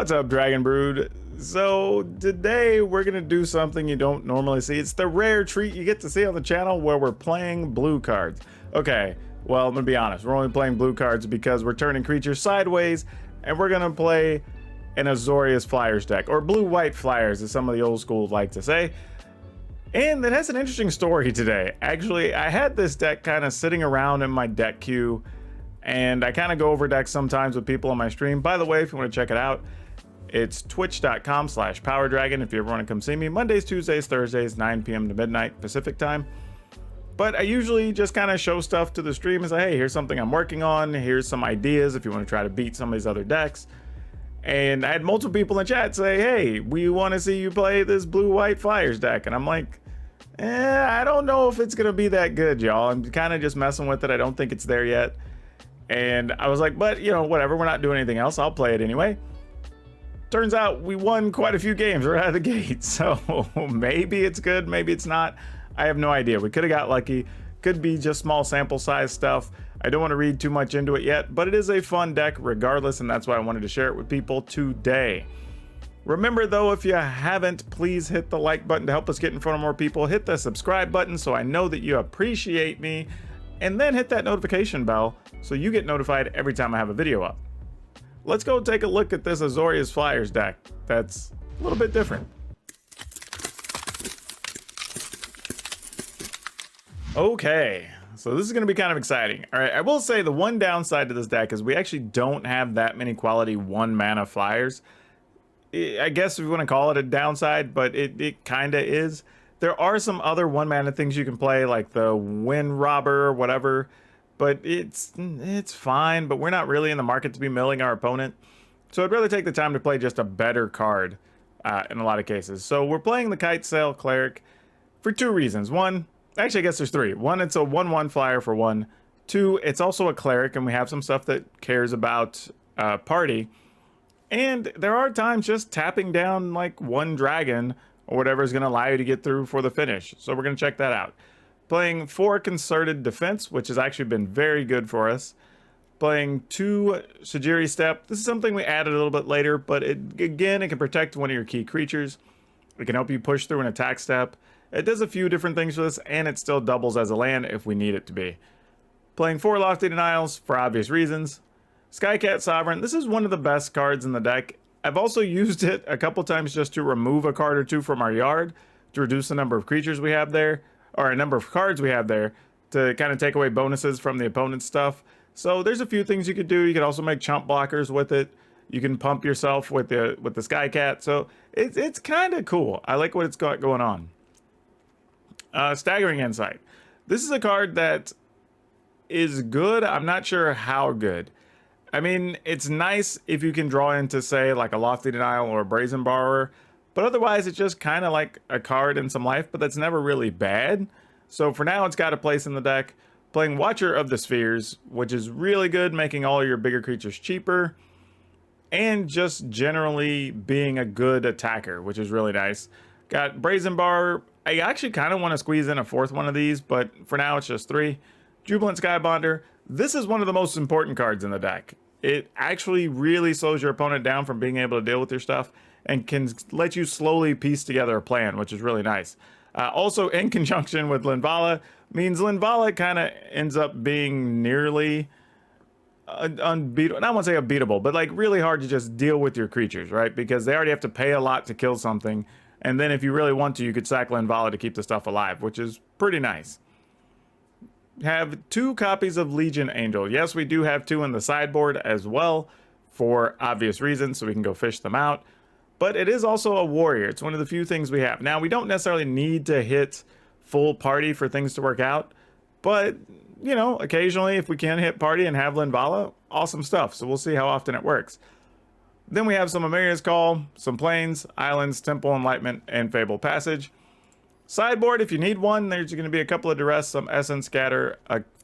What's up, Dragon Brood? So today we're gonna do something you don't normally see. It's the rare treat you get to see on the channel where we're playing blue cards. Okay, well, I'm gonna be honest, we're only playing blue cards because we're turning creatures sideways and we're gonna play an Azorius Flyers deck, or blue-white Flyers as some of the old school like to say. And it has an interesting story today. Actually, I had this deck kind of sitting around in my deck queue, and I kind of go over decks sometimes with people on my stream. By the way, if you want to check it out, it's twitch.com/PowrDragn if you ever want to come see me. Mondays, Tuesdays, Thursdays, 9 p.m. to midnight Pacific time. But I usually just kind of show stuff to the stream and say, hey, here's something I'm working on. Here's some ideas if you want to try to beat some of these other decks. And I had multiple people in chat say, hey, we want to see you play this blue-white Flyers deck. And I'm like, I don't know if it's going to be that good, y'all. I'm kind of just messing with it. I don't think it's there yet. And I was like, but, you know, whatever. We're not doing anything else. I'll play it anyway. Turns out we won quite a few games right out of the gate. So maybe it's good. Maybe it's not. I have no idea. We could have got lucky. Could be just small sample size stuff. I don't want to read too much into it yet, but it is a fun deck regardless, and that's why I wanted to share it with people today. Remember though, if you haven't, please hit the like button to help us get in front of more people. Hit the subscribe button so I know that you appreciate me, and then hit that notification bell so you get notified every time I have a video up. Let's go take a look at this Azorius Flyers deck that's a little bit different. Okay, so this is going to be kind of exciting. All right, I will say the one downside to this deck is we actually don't have that many quality 1-mana Flyers. I guess if you want to call it a downside, but it kind of is. There are some other 1-mana things you can play, like the Wind Robber or whatever, but it's fine, but we're not really in the market to be milling our opponent. So I'd rather take the time to play just a better card in a lot of cases. So we're playing the Kite Sail Cleric for two reasons. One, actually, I guess there's three. One, it's a 1/1 flyer for one. Two, it's also a cleric, and we have some stuff that cares about party. And there are times just tapping down like one dragon or whatever is going to allow you to get through for the finish. So we're going to check that out. Playing 4 Concerted Defense, which has actually been very good for us. Playing 2 Sajiri Step. This is something we added a little bit later, but it can protect one of your key creatures. It can help you push through an attack step. It does a few different things for this, and it still doubles as a land if we need it to be. Playing 4 Lofty Denials for obvious reasons. Skycat Sovereign. This is one of the best cards in the deck. I've also used it a couple times just to remove a card or two from our yard to reduce the number of creatures we have there, or a number of cards we have there, to kind of take away bonuses from the opponent's stuff. So there's a few things you could do. You could also make chump blockers with it. You can pump yourself with the Skycat. So it's kind of cool. I like what it's got going on. Staggering Insight. This is a card that is good. I'm not sure how good. I mean, it's nice if you can draw into, say, like a Lofty Denial or a Brazen Borrower, but otherwise it's just kind of like a card in some life, but that's never really bad. So for now, it's got a place in the deck. Playing Watcher of the Spheres, which is really good, making all your bigger creatures cheaper, and just generally being a good attacker, which is really nice. Got Brazen Bar. I actually kind of want to squeeze in a 4th one of these, but for now it's just 3. Jubilant Skybonder. This is one of the most important cards in the deck. It actually really slows your opponent down from being able to deal with your stuff and can let you slowly piece together a plan, which is really nice. Also, in conjunction with Linvala, means Linvala kind of ends up being nearly unbeatable. I don't want to say unbeatable, but like really hard to just deal with your creatures, right? Because they already have to pay a lot to kill something. And then if you really want to, you could sack Linvala to keep the stuff alive, which is pretty nice. Have 2 copies of Legion Angel. Yes, we do have 2 in the sideboard as well, for obvious reasons, so we can go fish them out. But it is also a warrior. It's one of the few things we have. Now, we don't necessarily need to hit full party for things to work out, but, you know, occasionally if we can hit party and have Linvala, awesome stuff. So we'll see how often it works. Then we have some Amelia's Call, some Plains, Islands, Temple Enlightenment, and Fable Passage. Sideboard, if you need one, there's going to be a couple of Duress, some Essence Scatter,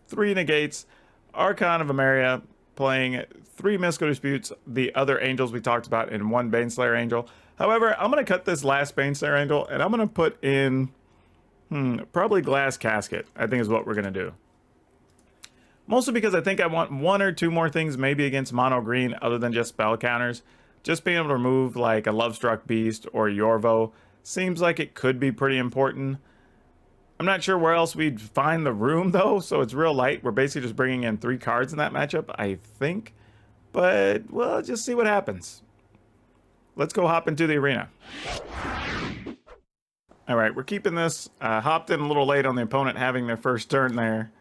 3 Negates, Archon of Emeria, playing 3 Mystical Disputes, the other angels we talked about, in 1 Baneslayer Angel. However, I'm going to cut this last Baneslayer Angel, and I'm going to put in, probably Glass Casket, I think is what we're going to do. Mostly because I think I want 1 or 2 more things maybe against mono green other than just spell counters. just being able to remove like a Lovestruck Beast or Yorvo seems like it could be pretty important. I'm not sure where else we'd find the room though, so it's real light. We're basically just bringing in 3 cards in that matchup, I think. But we'll just see what happens. Let's go hop into the arena. All right, we're keeping this. Hopped in a little late on the opponent having their first turn there.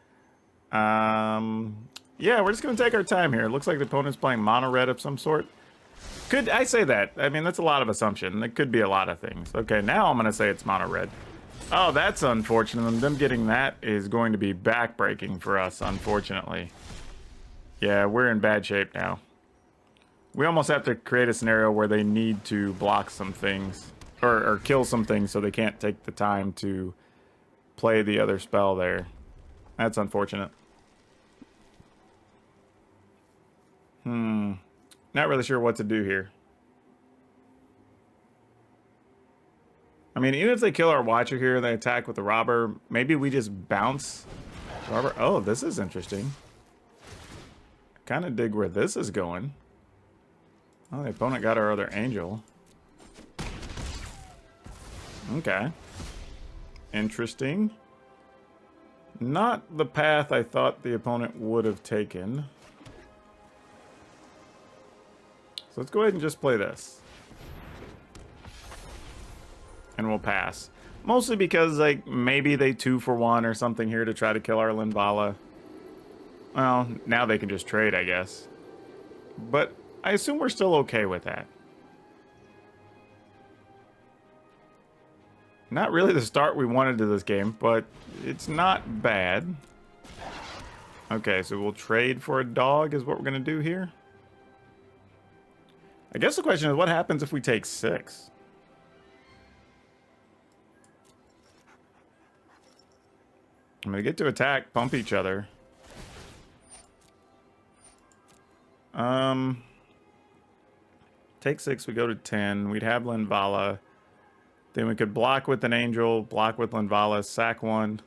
Yeah, we're just going to take our time here. It looks like the opponent's playing mono red of some sort. Could I say that? I mean, that's a lot of assumption. It could be a lot of things. Okay, now I'm going to say it's mono red. Oh, that's unfortunate. Them getting that is going to be backbreaking for us, unfortunately. Yeah, we're in bad shape now. We almost have to create a scenario where they need to block some things. Or kill some things so they can't take the time to play the other spell there. That's unfortunate. Not really sure what to do here. I mean, even if they kill our Watcher here and they attack with the Robber, maybe we just bounce Robber. Oh, this is interesting. Kind of dig where this is going. Oh, the opponent got our other Angel. Okay. Interesting. Not the path I thought the opponent would have taken. So let's go ahead and just play this. And we'll pass. Mostly because, like, maybe they 2-for-1 or something here to try to kill our Linvala. Well, now they can just trade, I guess. But I assume we're still okay with that. Not really the start we wanted to this game, but it's not bad. Okay, so we'll trade for a dog is what we're going to do here. I guess the question is, what happens if we take 6? I'm going to get to attack, bump each other. Take 6, we go to 10. We'd have Linvala. Then we could block with an Angel, block with Linvala, sack 1.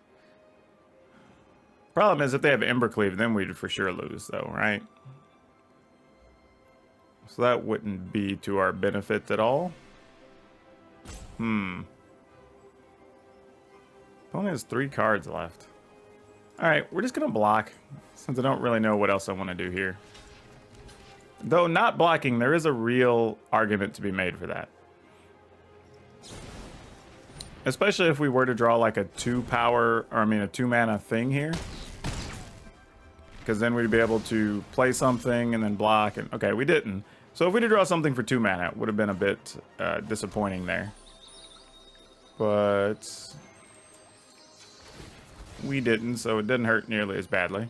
Problem is, if they have Embercleave, then we'd for sure lose, though, right? So that wouldn't be to our benefit at all. Opponent has 3 cards left. Alright, we're just going to block, since I don't really know what else I want to do here. Though not blocking, there is a real argument to be made for that. Especially if we were to draw like a 2-mana thing here. Because then we'd be able to play something and then block. And okay, we didn't. So if we did draw something for 2 mana, it would have been a bit disappointing there. But we didn't, so it didn't hurt nearly as badly.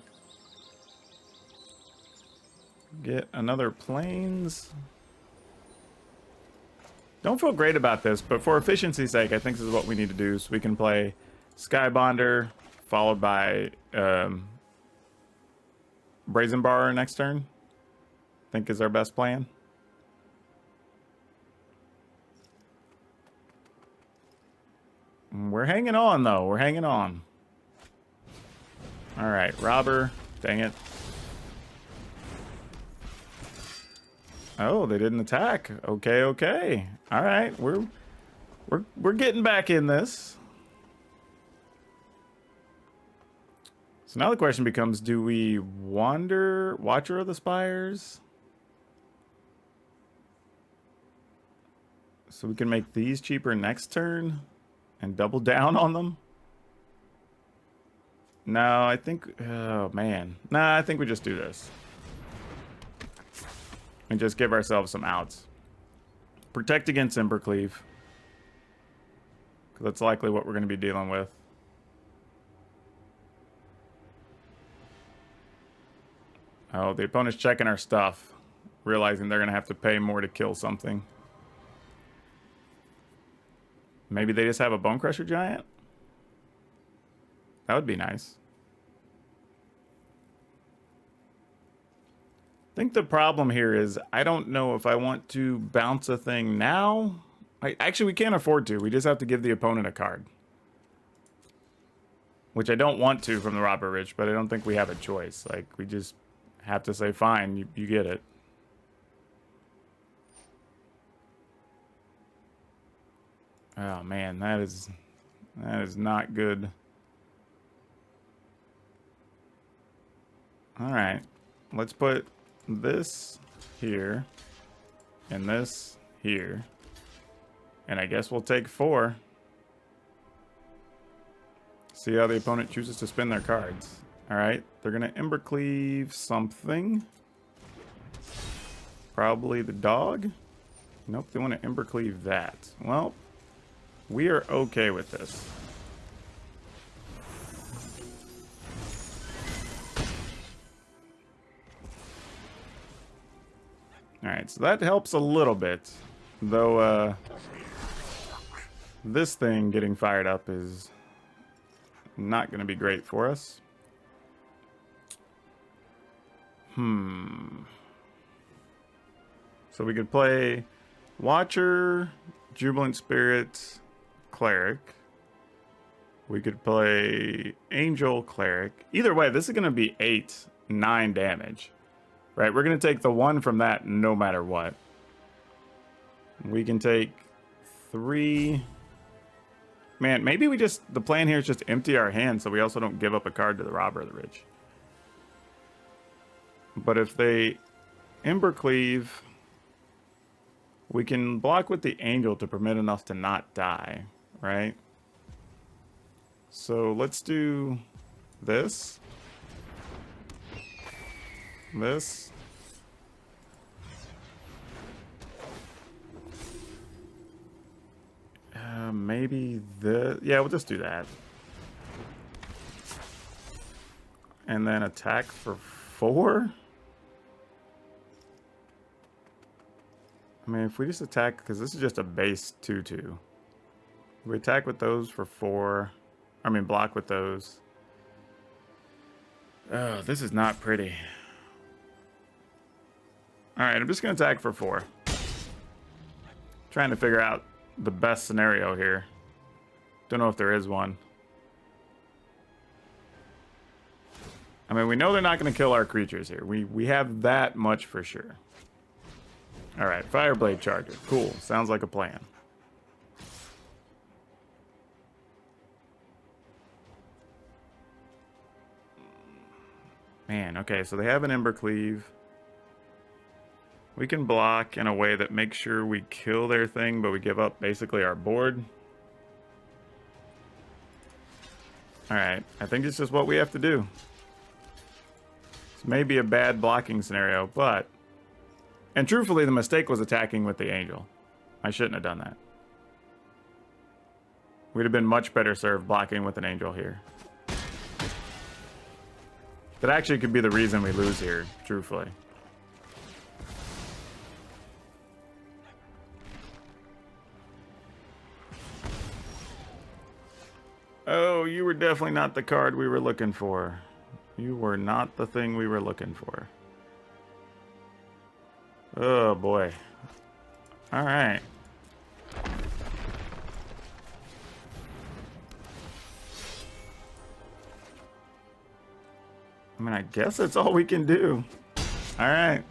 Get another Plains. Don't feel great about this, but for efficiency's sake, I think this is what we need to do. So we can play Skybonder, followed by Brazen Borrower next turn. I think is our best plan. We're hanging on, though. We're hanging on. All right, Robber. Dang it. Oh, they didn't attack. Okay, okay. All right, we're getting back in this. So now the question becomes: do we Watcher of the Spires? So we can make these cheaper next turn and double down on them. No, I think. Oh man, nah. I think we just do this. And just give ourselves some outs. Protect against Embercleave. Because that's likely what we're going to be dealing with. Oh, the opponent's checking our stuff. Realizing they're going to have to pay more to kill something. Maybe they just have a Bone Crusher Giant? That would be nice. I think the problem here is I don't know if I want to bounce a thing now. Actually, we can't afford to. We just have to give the opponent a card. Which I don't want to from the Robber Rich, but I don't think we have a choice. Like, we just have to say, fine, you get it. Oh man, that is not good. All right, let's put this here and this here, and I guess we'll take 4. See how the opponent chooses to spin their cards. All right, they're gonna Embercleave something. Probably the dog. Nope, they want to Embercleave that. Well, we are okay with this. Alright, so that helps a little bit. Though, this thing getting fired up is not going to be great for us. So we could play Watcher, Jubilant Spirit, Cleric. We could play Angel, Cleric. Either way, this is going to be 8-9 damage. Right, we're going to take the 1 from that no matter what. We can take 3. Man, maybe we just... The plan here is just empty our hand so we also don't give up a card to the Robber of the Rich. But if they Embercleave, we can block with the Angel to permit enough to not die, right? So let's do this. This. Maybe the... Yeah, we'll just do that. And then attack for 4? I mean, if we just attack... Because this is just a base 2/2. We attack with those for 4. I mean, block with those. Oh, this is not pretty. Alright, I'm just going to attack for 4. Trying to figure out the best scenario here. Don't know if there is one. I mean, we know they're not going to kill our creatures here. We have that much for sure. Alright, Fireblade Charger. Cool. Sounds like a plan. Man, okay, so they have an Embercleave. We can block in a way that makes sure we kill their thing, but we give up basically our board. Alright, I think it's just what we have to do. This may be a bad blocking scenario, but... And truthfully, the mistake was attacking with the Angel. I shouldn't have done that. We'd have been much better served blocking with an Angel here. That actually could be the reason we lose here, truthfully. Oh, you were definitely not the card we were looking for. You were not the thing we were looking for. Oh, boy. All right. I mean, I guess that's all we can do. All right.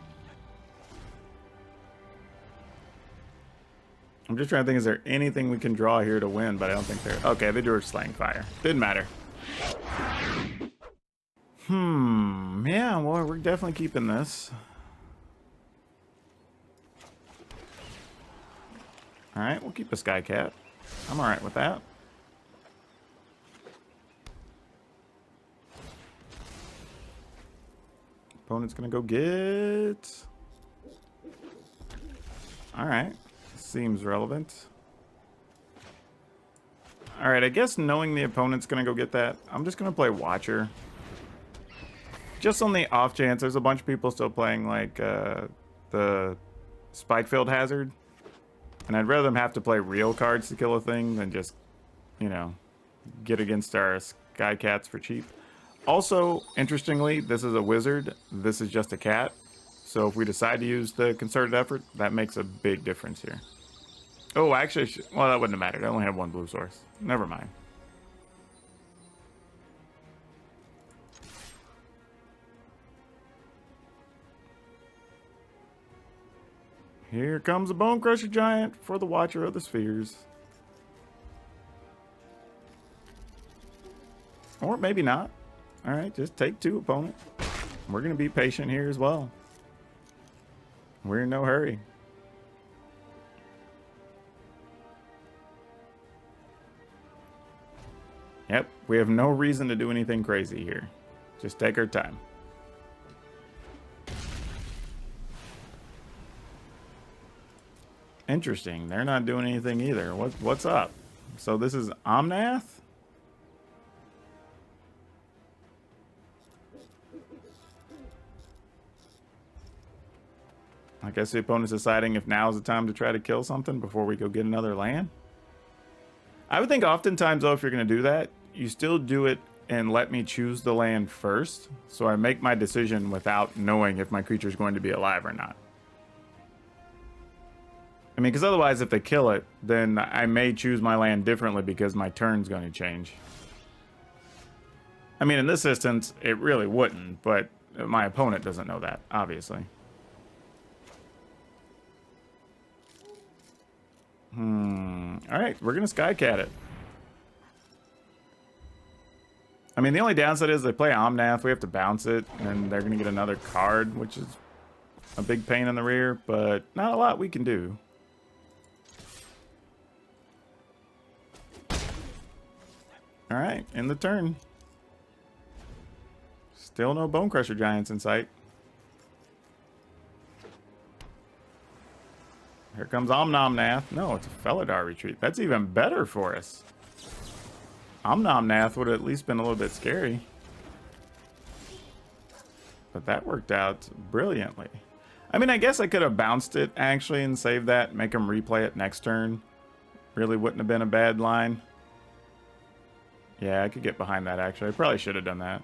I'm just trying to think, is there anything we can draw here to win? But I don't think there... Okay, they drew a Slaying Fire. Didn't matter. Yeah, well, we're definitely keeping this. Alright, we'll keep a Sky Cat. I'm alright with that. Opponent's gonna go get... Alright. Seems relevant. Alright, I guess knowing the opponent's gonna go get that, I'm just gonna play Watcher. Just on the off chance, there's a bunch of people still playing like the Spikefield Hazard. And I'd rather them have to play real cards to kill a thing than just, you know, get against our Sky Cats for cheap. Also, interestingly, this is a wizard. This is just a cat. So if we decide to use the concerted effort, that makes a big difference here. Oh, actually, well, that wouldn't have mattered. I only have 1 blue source. Never mind. Here comes a Bone Crusher Giant for the Watcher of the Spheres. Or maybe not. All right, just take 2, opponent. We're going to be patient here as well. We're in no hurry. Yep, we have no reason to do anything crazy here. Just take our time. Interesting. They're not doing anything either. What's up? So this is Omnath? I guess the opponent's deciding if now is the time to try to kill something before we go get another land. I would think oftentimes, though, if you're going to do that, you still do it and let me choose the land first. So I make my decision without knowing if my creature is going to be alive or not. I mean, because otherwise, if they kill it, then I may choose my land differently because my turn's going to change. I mean, in this instance, it really wouldn't, but my opponent doesn't know that, obviously. Alright, we're going to Skycat it. I mean, the only downside is they play Omnath, we have to bounce it, and they're going to get another card, which is a big pain in the rear, but not a lot we can do. Alright, in the turn. Still no Bone Crusher Giants in sight. Here comes Omnath. No, it's a Felidar Retreat. That's even better for us. Omnath would have at least been a little bit scary. But that worked out brilliantly. I mean, I guess I could have bounced it, actually, and saved that. Make him replay it next turn. Really wouldn't have been a bad line. Yeah, I could get behind that, actually. I probably should have done that.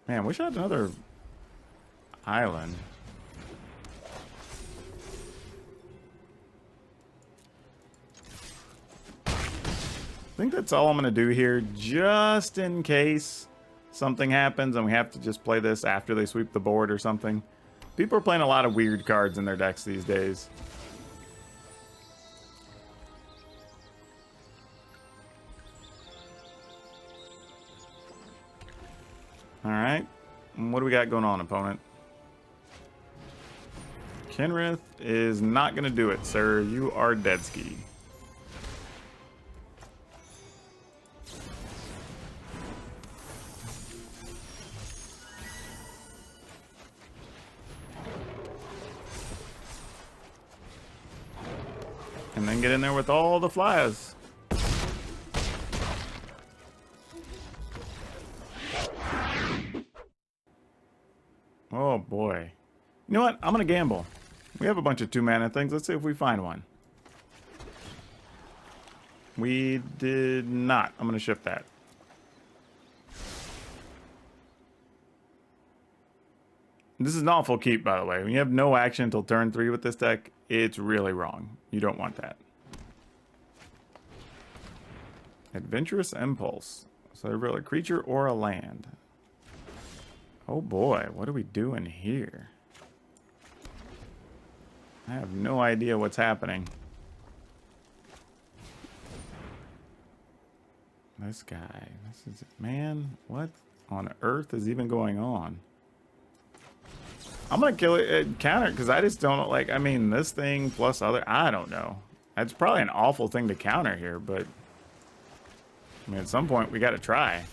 Man, wish I had another island. I think that's all I'm going to do here, just in case something happens and we have to just play this after they sweep the board or something. People are playing a lot of weird cards in their decks these days. Alright, what do we got going on, opponent? Kenrith is not going to do it, sir. You are dead ski. And then get in there with all the flyers. Oh boy. You know what? I'm going to gamble. We have a bunch of 2-mana things. Let's see if we find one. We did not. I'm going to ship that. This is an awful keep, by the way. When you have no action until turn 3 with this deck, it's really wrong. You don't want that. Adventurous Impulse. So they're really a creature or a land. Oh boy, what are we doing here? I have no idea what's happening. This guy. This is... Man, what on earth is even going on? I'm gonna kill it, counter, because I just don't like. I mean, this thing plus other. I don't know. That's probably an awful thing to counter here, but I mean, at some point we got to try.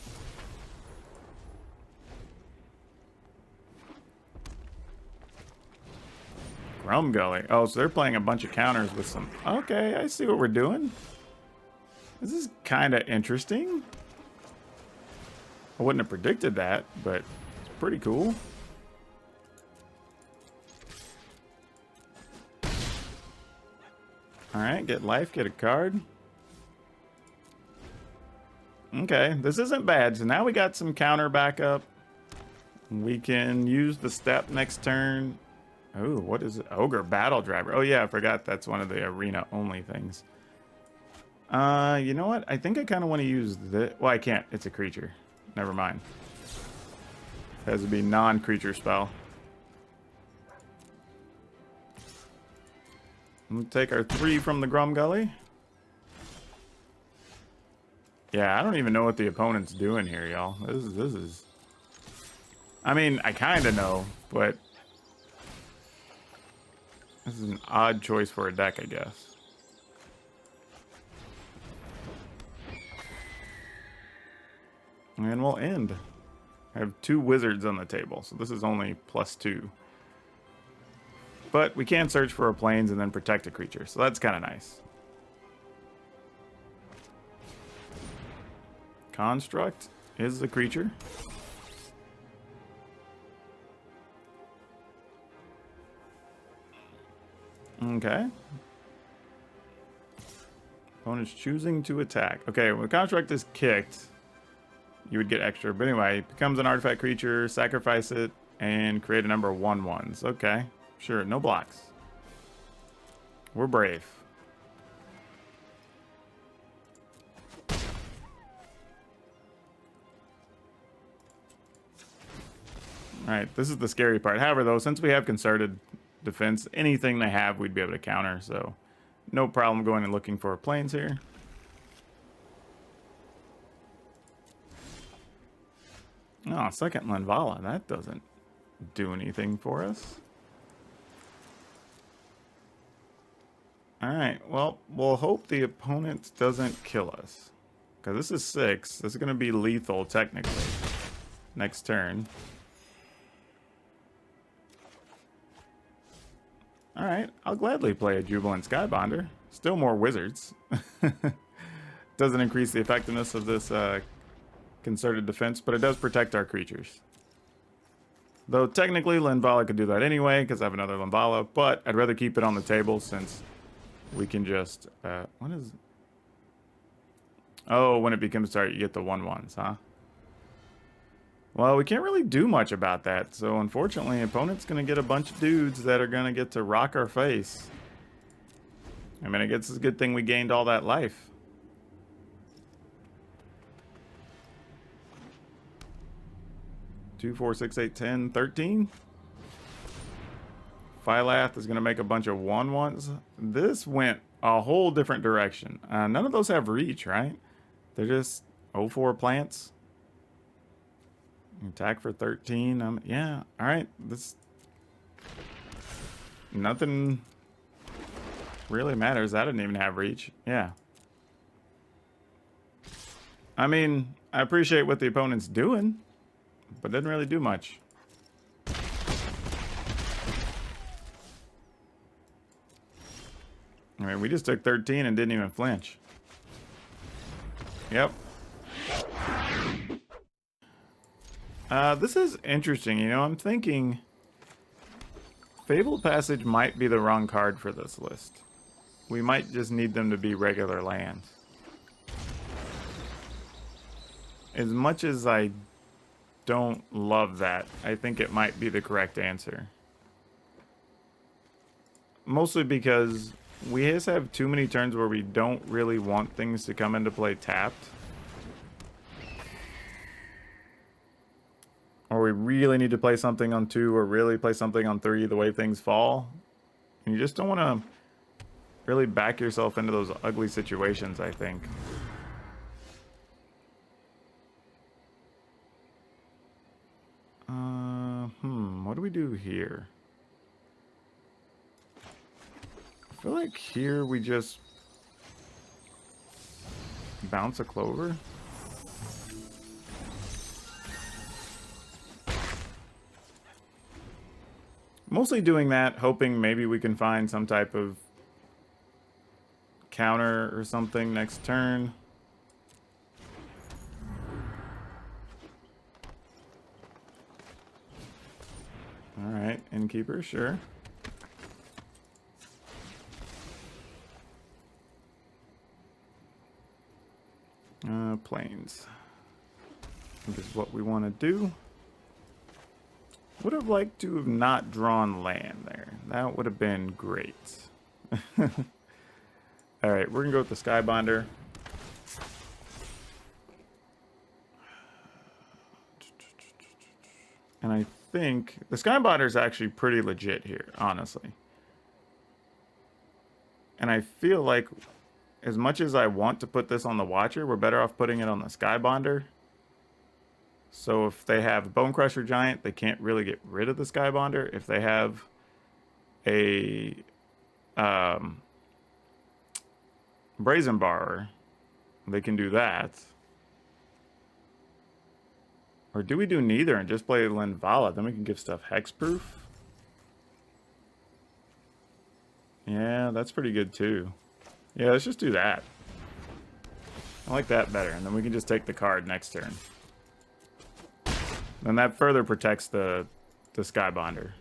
Grum Gully. Oh, so they're playing a bunch of counters with some. Okay, I see what we're doing. This is kind of interesting. I wouldn't have predicted that, but it's pretty cool. Alright, get life, get a card. Okay, this isn't bad. So now we got some counter backup. We can use the step next turn. Oh, what is it? Ogre Battle Driver. Oh yeah, I forgot that's one of the arena only things. You know what? I think I kind of want to use this. Well, I can't. It's a creature. Never mind. It has to be non-creature spell. We'll take our 3 from the Grum Gully. Yeah, I don't even know what the opponent's doing here, y'all. This is... I mean, I kind of know, but... This is an odd choice for a deck, I guess. And we'll end. I have 2 wizards on the table, so this is only +2. But we can search for a plains and then protect a creature, so that's kind of nice. Construct is the creature. Okay. Opponent's choosing to attack. Okay, when the construct is kicked, you would get extra. But anyway, it becomes an artifact creature, sacrifice it, and create a number of 1/1s. Okay, sure, no blocks. We're brave. Alright, this is the scary part. However, though, since we have concerted defense, anything they have, we'd be able to counter, so no problem going and looking for planes here. Oh, second Lenvala. That doesn't do anything for us. Alright, well, we'll hope the opponent doesn't kill us. Because this is 6. This is going to be lethal, technically, next turn. Alright, I'll gladly play a Jubilant Skybonder. Still more wizards. Doesn't increase the effectiveness of this concerted defense, but it does protect our creatures. Though technically Lenvala could do that anyway, because I have another Lenvala, but I'd rather keep it on the table since we can just... what is... Oh, when it becomes target, you get the 1/1s, huh? Well, we can't really do much about that, so unfortunately, opponent's going to get a bunch of dudes that are going to get to rock our face. I mean, I guess it's a good thing we gained all that life. Two, 4, 6, 8, 10, 13. Phylath is going to make a bunch of 1/1s. This went a whole different direction. None of those have reach, right? They're just 0/4 plants. Attack for 13. Yeah, all right. This nothing really matters. That didn't even have reach. Yeah. I mean, I appreciate what the opponent's doing, but didn't really do much. I mean, we just took 13 and didn't even flinch. Yep. This is interesting. You know, I'm thinking Fabled Passage might be the wrong card for this list. We might just need them to be regular lands. As much as I don't love that, I think it might be the correct answer. Mostly because we just have too many turns where we don't really want things to come into play tapped. Or we really need to play something on 2 or really play something on 3 the way things fall. And you just don't want to really back yourself into those ugly situations, I think. What do we do here? I feel like here we just bounce a Clover. Mostly doing that, hoping maybe we can find some type of counter or something next turn. Alright, Innkeeper, sure. Plains. This is what we want to do. Would have liked to have not drawn land there. That would have been great. Alright, we're going to go with the Skybonder. And I think the Skybonder is actually pretty legit here, honestly. And I feel like as much as I want to put this on the Watcher, we're better off putting it on the Skybonder. So if they have Bone Crusher Giant, they can't really get rid of the Skybonder. If they have a Brazen Borrower, they can do that. Or do we do neither and just play Linvala? Then we can give stuff hexproof. Yeah, that's pretty good too. Yeah, let's just do that. I like that better. And then we can just take the card next turn. Then that further protects the Skybonder.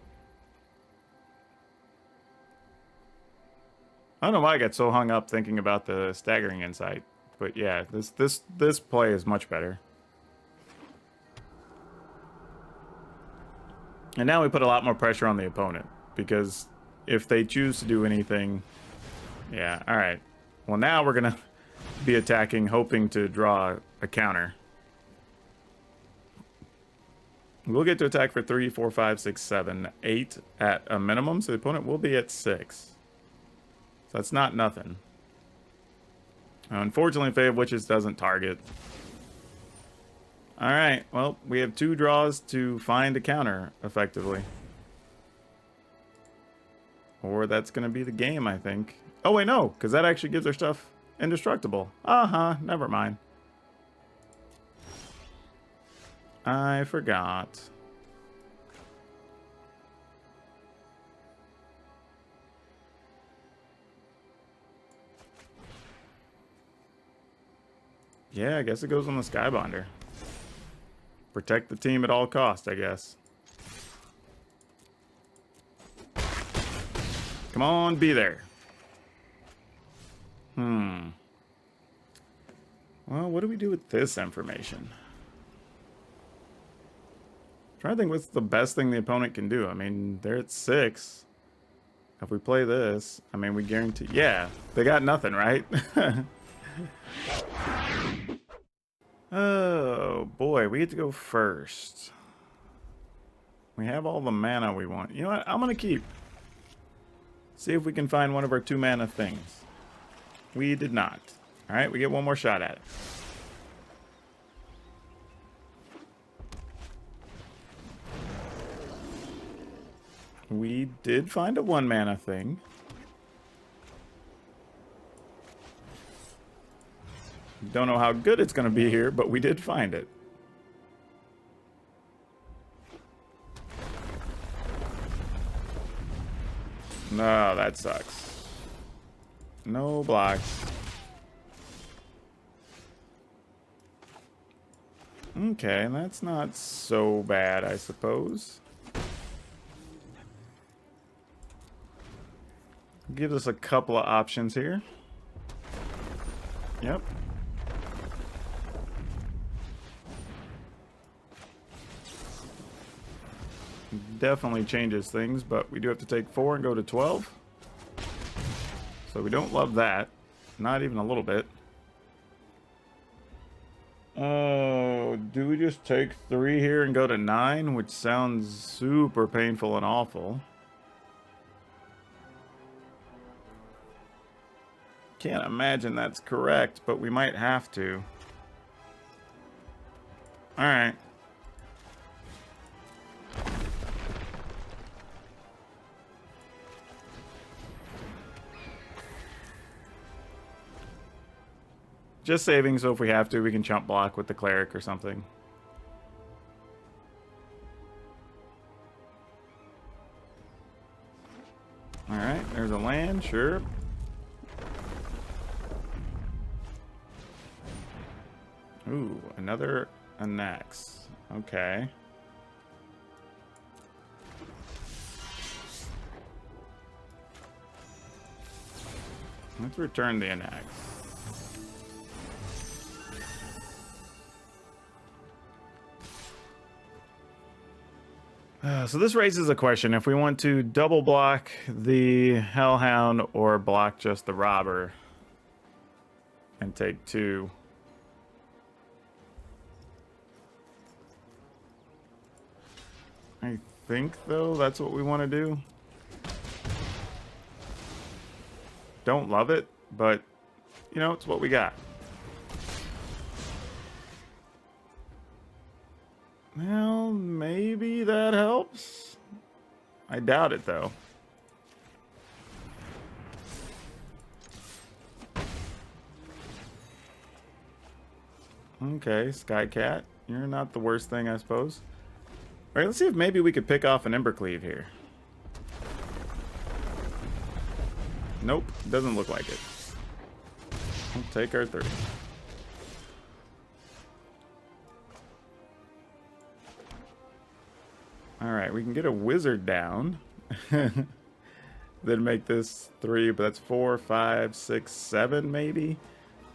I don't know why I got so hung up thinking about the Staggering Insight. But yeah, this play is much better. And now we put a lot more pressure on the opponent. Because if they choose to do anything... Yeah, alright. Well, now we're going to be attacking, hoping to draw a counter. We'll get to attack for 3, 4, 5, 6, 7, 8 at a minimum. So the opponent will be at 6. So that's not nothing. Unfortunately, Fae of Witches doesn't target. Alright, well, we have 2 draws to find a counter, effectively. Or that's going to be the game, I think. Oh, wait, no, because that actually gives our stuff indestructible. Never mind. I forgot. Yeah, I guess it goes on the Skybonder. Protect the team at all costs, I guess. Come on, be there. Well, what do we do with this information? I'm trying to think what's the best thing the opponent can do. I mean, they're at 6. If we play this, I mean, we guarantee... Yeah, they got nothing, right? Oh, boy, we get to go first. We have all the mana we want. You know what? I'm going to keep. See if we can find one of our 2 mana things. We did not. All right, we get one more shot at it. We did find a 1 mana thing. Don't know how good it's going to be here, but we did find it. No, that sucks. No blocks. Okay, that's not so bad, I suppose. Gives us a couple of options here. Yep. Definitely changes things, but we do have to take 4 and go to 12. So we don't love that. Not even a little bit. Oh, do we just take 3 here and go to 9? Which sounds super painful and awful. Can't imagine that's correct, but we might have to. Alright. Just saving, so if we have to, we can chump block with the cleric or something. Alright, there's a land, sure. Ooh, another Anax. Okay. Let's return the Anax. So this raises a question. If we want to double block the Hellhound or block just the Robber and take 2. I think, though, that's what we want to do. Don't love it, but you know, it's what we got. Well, maybe that helps. I doubt it, though. Okay, Skycat. You're not the worst thing, I suppose. All right, let's see if maybe we could pick off an Embercleave here. Nope, doesn't look like it. We'll take our 30. All right, we can get a wizard down. Then make this 3, but that's 4, 5, 6, 7 maybe.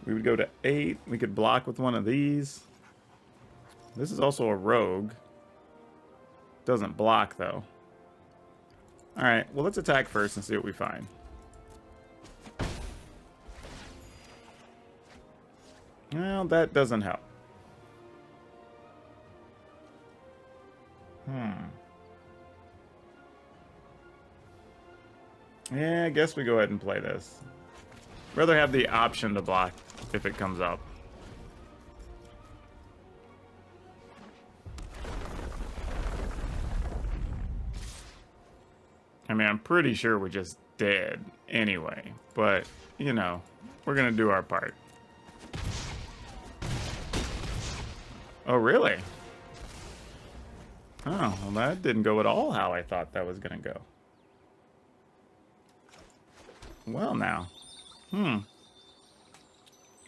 We would go to 8. We could block with one of these. This is also a rogue. Doesn't block, though. All right, well, let's attack first and see what we find. Well, that doesn't help. Yeah, I guess we go ahead and play this. Rather have the option to block if it comes up. I mean, I'm pretty sure we're just dead anyway, but, you know, we're gonna do our part. Oh, really? Oh, well, that didn't go at all how I thought that was gonna go. Well, now.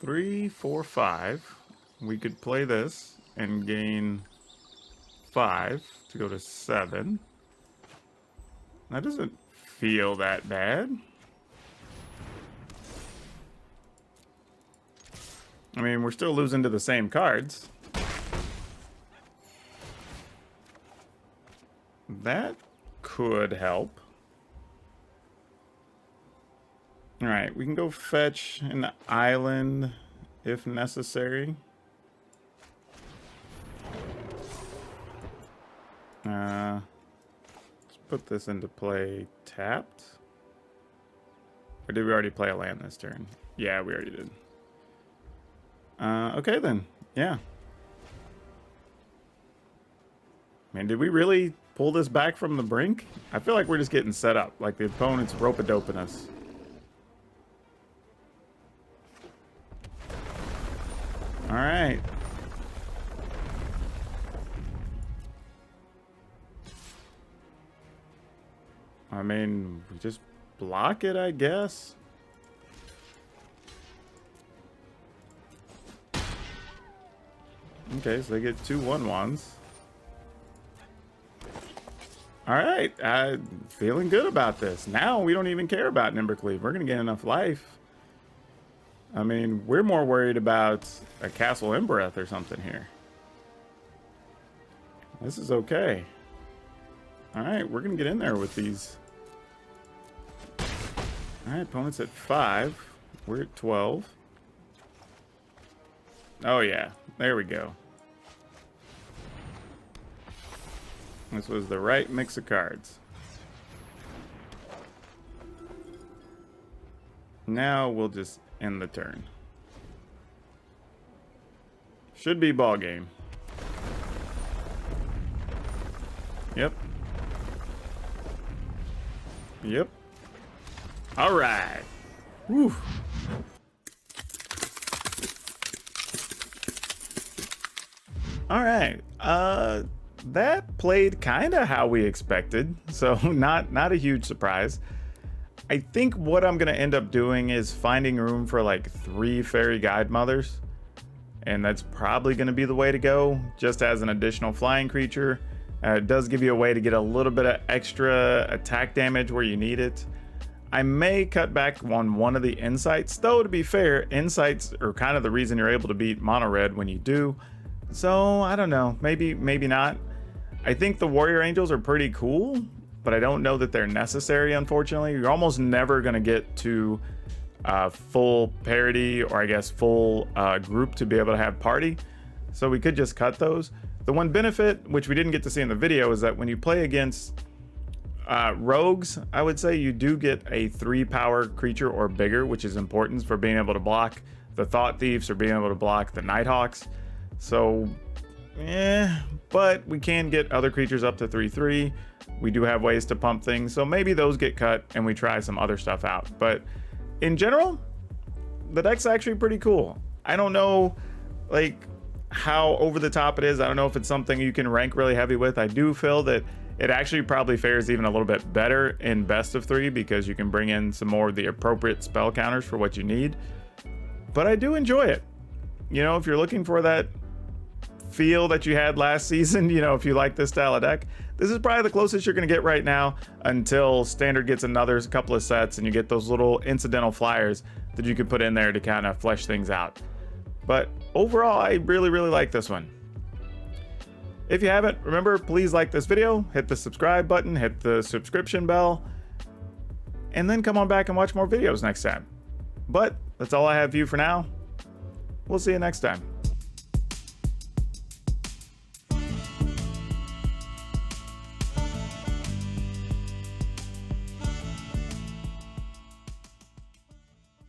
3, 4, 5. We could play this and gain 5 to go to 7. That doesn't feel that bad. I mean, we're still losing to the same cards. That could help. Alright, we can go fetch an island if necessary. Let's put this into play tapped. Or did we already play a land this turn? Yeah, we already did. Okay then. Yeah. I mean, did we really pull this back from the brink? I feel like we're just getting set up. Like the opponent's rope-a-doping us. Alright. I mean, we just block it, I guess. Okay, so they get 2 1/1s. Alright, I'm feeling good about this. Now we don't even care about Embercleave. We're going to get enough life. I mean, we're more worried about a Castle Embereth or something here. This is okay. Alright, we're going to get in there with these. Alright, opponent's at 5. We're at 12. Oh yeah, there we go. This was the right mix of cards. Now we'll just end the turn. Should be ball game. Yep. Yep. All right. Whew. All right. That played kind of how we expected, so not a huge surprise. I think what I'm going to end up doing is finding room for like 3 fairy guide mothers, and that's probably going to be the way to go, just as an additional flying creature. It does give you a way to get a little bit of extra attack damage where you need it. I may cut back on one of the insights, though to be fair, insights are kind of the reason you're able to beat mono red when you do. So I don't know, maybe not. I think the Warrior Angels are pretty cool, but I don't know that they're necessary, unfortunately. You're almost never going to get to full parity, or I guess full group to be able to have party. So we could just cut those. The one benefit, which we didn't get to see in the video, is that when you play against Rogues, I would say you do get a 3-power creature or bigger, which is important for being able to block the Thought Thieves or being able to block the Nighthawks. So, but we can get other creatures up to 3/3. We do have ways to pump things, so maybe those get cut and we try some other stuff out. But in general, the deck's actually pretty cool. I don't know, like, how over the top it is. I don't know if it's something you can rank really heavy with. I do feel that it actually probably fares even a little bit better in best of 3 because you can bring in some more of the appropriate spell counters for what you need. But I do enjoy it. You know, if you're looking for that feel that you had last season, you know, if you like this style of deck, this is probably the closest you're going to get right now until Standard gets another couple of sets and you get those little incidental flyers that you can put in there to kind of flesh things out. But overall, I really, really like this one. If you haven't, remember, please like this video, hit the subscribe button, hit the subscription bell, and then come on back and watch more videos next time. But that's all I have for you for now. We'll see you next time.